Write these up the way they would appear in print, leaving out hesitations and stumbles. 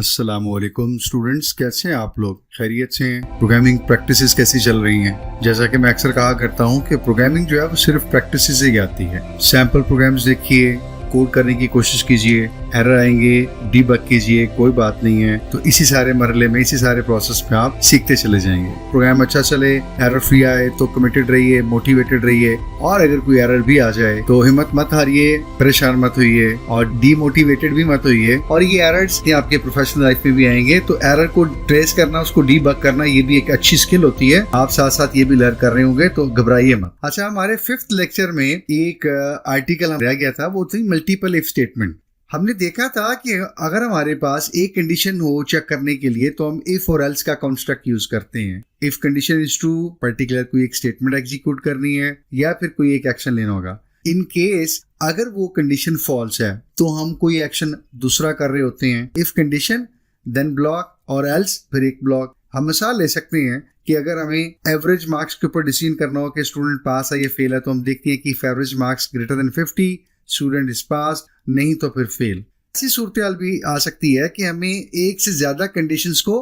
अस्सलामुअलैकुम स्टूडेंट्स, कैसे हैं आप लोग? खैरियत से हैं? प्रोग्रामिंग प्रैक्टिसेस कैसी चल रही हैं? जैसा कि मैं अक्सर कहा करता हूं कि प्रोग्रामिंग जो है वो सिर्फ प्रैक्टिस से ही आती है। सैम्पल प्रोग्राम्स देखिए, कोड करने की कोशिश कीजिए, एरर आएंगे, डीबग कीजिए, कोई बात नहीं है। तो इसी सारे मरहले में, इसी सारे प्रोसेस में आप सीखते चले जाएंगे। प्रोग्राम अच्छा चले, एरर फ्री आए तो कमिटेड रहिए, मोटिवेटेड रहिए, और अगर कोई एरर भी आ जाए तो हिम्मत मत हारिए, परेशान मत होइए और डीमोटिवेटेड भी मत होइए। और ये एरर्स आपके प्रोफेशनल लाइफ में भी आएंगे, तो एरर को ट्रेस करना, उसको डीबग करना, ये भी एक अच्छी स्किल होती है। आप साथ साथ ये भी लर्न कर रहे होंगे, तो घबराइए मत। अच्छा, हमारे 5th लेक्चर में एक आर्टिकल रह गया था, वो थी मल्टीपल इफ स्टेटमेंट। हमने देखा था कि अगर हमारे पास एक कंडीशन हो चेक करने के लिए तो हम इफ और एल्स का कंस्ट्रक्ट यूज करते हैं। If condition is true, particular कोई एक स्टेटमेंट एग्जीक्यूट करनी है या फिर कोई एक एक्शन लेना होगा। इन केस अगर वो कंडीशन फॉल्स है तो हम कोई एक्शन दूसरा कर रहे होते हैं। इफ कंडीशन देन ब्लॉक, और एल्स फिर एक ब्लॉक। हम मिसाल ले सकते हैं कि अगर हमें एवरेज मार्क्स के ऊपर डिसीजन करना हो कि स्टूडेंट पास है या फेल है, तो हम देखते हैं कि if average marks greater than 50 student is pass, नहीं तो फिर फेल। ऐसी सूरत भी आ सकती है कि हमें एक से ज्यादा कंडीशंस को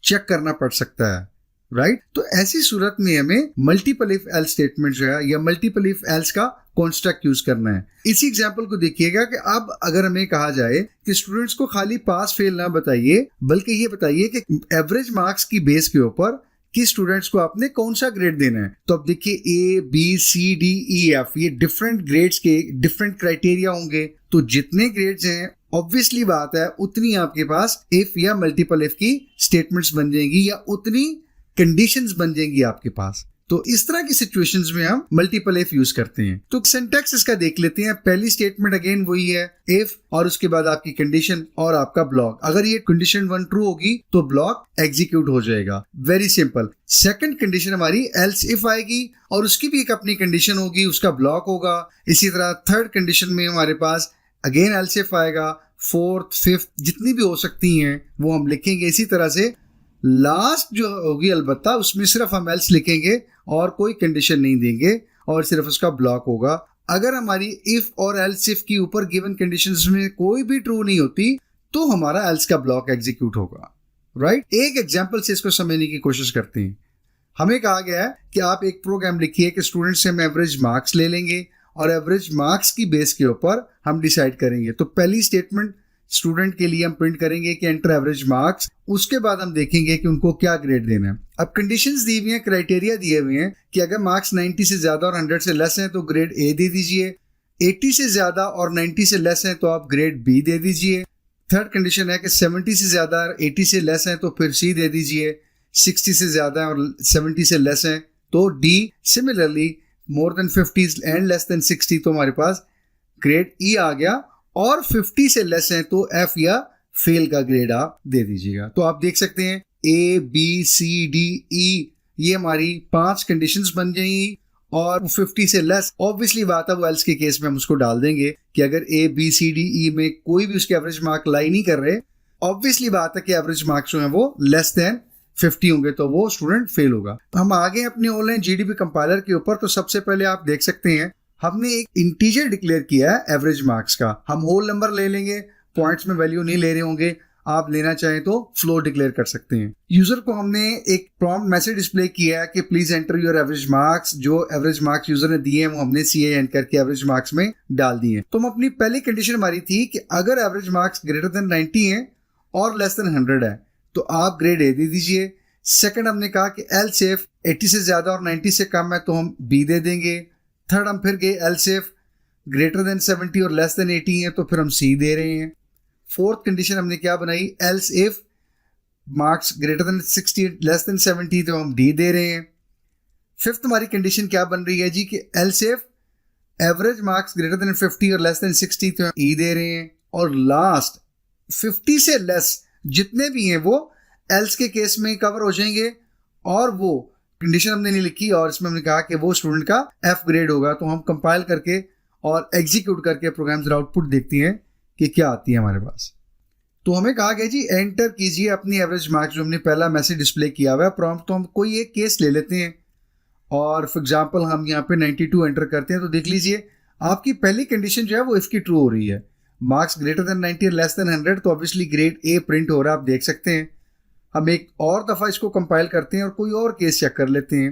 चेक करना पड़ सकता है, राइट? तो ऐसी सूरत में हमें मल्टीपल इफ एल्स स्टेटमेंट जो है या मल्टीपल इफ एल्स का कॉन्स्ट्रक्ट यूज करना है। इसी एग्जांपल को देखिएगा कि अब अगर हमें कहा जाए कि स्टूडेंट्स को खाली पास फेल ना बताइए, बल्कि ये बताइए कि एवरेज मार्क्स की बेस के ऊपर कि स्टूडेंट्स को आपने कौन सा ग्रेड देना है। तो अब देखिए, A B C D E F, ये डिफरेंट ग्रेड्स के डिफरेंट क्राइटेरिया होंगे। तो जितने ग्रेड्स हैं, ऑब्वियसली बात है, उतनी आपके पास इफ या मल्टीपल इफ की स्टेटमेंट्स बन जाएंगी या उतनी कंडीशंस बन जाएंगी आपके पास। तो इस तरह की सिचुएशंस में हम मल्टीपल इफ यूज करते हैं। तो सिंटैक्स इसका देख लेते हैं। पहली स्टेटमेंट अगेन वही है, इफ, और उसके बाद आपकी कंडीशन और आपका ब्लॉक। अगर ये कंडीशन 1 ट्रू होगी तो ब्लॉक एग्जीक्यूट हो जाएगा, वेरी सिंपल। सेकंड कंडीशन हमारी एल्स इफ आएगी और उसकी भी एक अपनी कंडीशन होगी, उसका ब्लॉक होगा। इसी तरह थर्ड कंडीशन में हमारे पास अगेन एल्स इफ आएगा, फोर्थ, फिफ्थ, जितनी भी हो सकती हैं वो हम लिखेंगे इसी तरह से। लास्ट जो होगी अलबत्ता उसमें सिर्फ हम एल्स लिखेंगे और कोई कंडीशन नहीं देंगे और सिर्फ उसका ब्लॉक होगा। अगर हमारी इफ और एल्स इफ की ऊपर गिवन कंडीशंस में कोई भी ट्रू नहीं होती तो हमारा एल्स का ब्लॉक एग्जीक्यूट होगा, राइट? एक एग्जांपल से इसको समझने की कोशिश करते हैं। हमें कहा गया है कि आप एक प्रोग्राम लिखिए कि स्टूडेंट से हम एवरेज मार्क्स ले लेंगे और एवरेज मार्क्स की बेस के ऊपर हम डिसाइड करेंगे। तो पहली स्टेटमेंट स्टूडेंट के लिए हम प्रिंट करेंगे कि एंटर एवरेज मार्क्स। उसके बाद हम देखेंगे कि उनको क्या ग्रेड देना है। अब कंडीशंस दी हुई हैं, क्राइटेरिया दिए हुए हैं कि अगर मार्क्स 90 से ज्यादा और 100 से लेस हैं तो ग्रेड ए दे दीजिए, 80 से ज्यादा और 90 से लेस हैं तो आप ग्रेड बी दे दीजिए। थर्ड कंडीशन है कि 70 से ज्यादा और 80 से लेस हैं तो फिर सी दे दीजिए, 60 से ज्यादा और 70 से लेस हैं तो D. Similarly more than 50 and less than 60 तो हमारे पास ग्रेड ई आ गया, और 50 से लेस है तो एफ या फेल का ग्रेड आप दे दीजिएगा। तो आप देख सकते हैं ए बी सी डी ई, ये हमारी 5 कंडीशंस बन जाएंगी। और 50 से लेस, ऑब्वियसली बात है वो एल्स के केस में हम उसको डाल देंगे कि अगर ए बी सी डी ई में कोई भी उसके एवरेज मार्क लाई नहीं कर रहे, ऑब्वियसली बात है कि एवरेज मार्क्स जो है वो लेस देन 50 होंगे तो वो स्टूडेंट फेल होगा। हम आगे अपने ऑनलाइन जीडीपी कंपाइलर के ऊपर, तो सबसे पहले आप देख सकते हैं हमने एक इंटीजर डिक्लेयर किया है एवरेज मार्क्स का। हम होल नंबर ले लेंगे, पॉइंट्स में वैल्यू नहीं ले रहे होंगे। आप लेना चाहें तो फ्लोट डिक्लेयर कर सकते हैं। यूजर को हमने एक प्रॉम्प्ट मैसेज डिस्प्ले किया है कि please enter your average marks. जो एवरेज मार्क्स यूजर ने दिए हैं वो हमने सी एन करके एवरेज मार्क्स में डाल दिए। तो हम अपनी पहली कंडीशन हमारी थी कि अगर एवरेज मार्क्स ग्रेटर देन 90 है और लेस देन 100 है तो आप ग्रेड ए दे दीजिए। सेकंड हमने कहा कि एल्स इफ 80 से ज्यादा और 90 से कम है तो हम बी दे देंगे। थर्ड हम फिर गए एल्स इफ ग्रेटर देन 70 और लेस देन 80 है तो फिर हम सी दे रहे हैं। फोर्थ कंडीशन हमने क्या बनाई, else if marks greater than 60 less than 70 तो हम डी दे रहे हैं। फिफ्थ हमारी कंडीशन क्या बन रही है जी कि else if average marks greater than 50 और लेस देन 60 तो हम ई दे रहे हैं। और लास्ट 50 से लेस जितने भी हैं वो एल्स के केस में कवर हो जाएंगे, और वो कंडीशन हमने नहीं लिखी और इसमें हमने कहा कि वो स्टूडेंट का एफ ग्रेड होगा। तो हम कंपाइल करके और एग्जीक्यूट करके प्रोग्राम आउटपुट देखती हैं कि क्या आती है हमारे पास। तो हमें कहा गया जी एंटर कीजिए अपनी एवरेज मार्क्स, जो हमने पहला मैसेज डिस्प्ले किया हुआ है प्रॉम्प्ट। तो हम कोई एक केस ले लेते हैं और फॉर एग्जांपल हम यहाँ पे 92 एंटर करते हैं। तो देख लीजिए आपकी पहली कंडीशन जो है वो इफ की ट्रू हो रही है। मार्क्स ग्रेटर देन 90 और लेस देन 100 तो ऑब्वियसली ग्रेड ए प्रिंट हो रहा है, आप देख सकते हैं। हम एक और दफ़ा इसको कंपाइल करते हैं और कोई और केस चेक कर लेते हैं।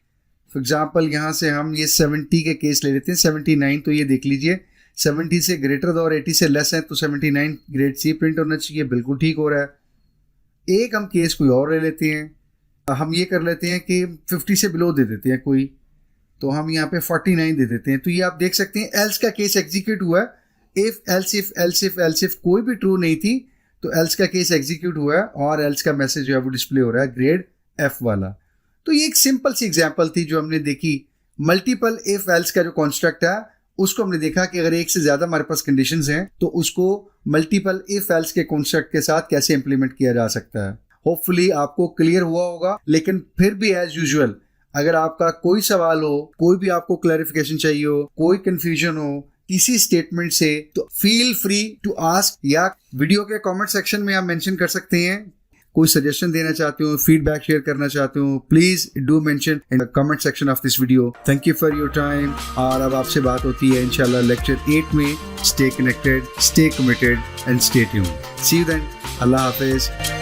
फॉर एग्जांपल यहाँ से हम ये 70 के केस ले लेते हैं, 79, तो ये देख लीजिए 70 से ग्रेटर और 80 से लेस है तो 79 ग्रेड सी प्रिंट होना चाहिए, बिल्कुल ठीक हो रहा है। एक हम केस कोई और ले लेते हैं, हम ये कर लेते हैं कि 50 से बिलो दे देते हैं कोई, तो हम यहाँ पे 49 दे देते हैं। तो ये आप देख सकते हैं एल्स का केस एग्जीक्यूट हुआ है। इफ एल्स इफ कोई भी ट्रू नहीं थी तो एल्स का केस एग्जीक्यूट हुआ है और एल्स का मैसेज जो है वो डिस्प्ले हो रहा है ग्रेड एफ वाला। तो ये एक सिंपल सी एग्जांपल थी जो हमने देखी। मल्टीपल इफ एल्स का जो कॉन्स्ट्रक्ट है उसको हमने देखा कि अगर एक से ज़्यादा हमारे पास कंडीशंस हैं तो उसको मल्टीपल इफ एल्स के कॉन्स्ट्रक्ट के साथ कैसे इंप्लीमेंट किया जा सकता है। होपफुली आपको क्लियर हुआ होगा, लेकिन फिर भी एज यूजुअल अगर आपका कोई सवाल हो, कोई भी आपको क्लैरिफिकेशन चाहिए हो, कोई कंफ्यूजन हो किसी स्टेटमेंट से, तो फील फ्री टू आस्क, या वीडियो के कमेंट सेक्शन में आप मेंशन कर सकते हैं। कोई सजेशन देना चाहते हो, फीडबैक शेयर करना चाहते हो, please do mention in the comment section of this video. Thank you for your time. और अब आपसे बात होती है इंशाल्लाह लेक्चर 8 में। Stay connected, stay committed and stay tuned. See you then. अल्लाह हाफिज।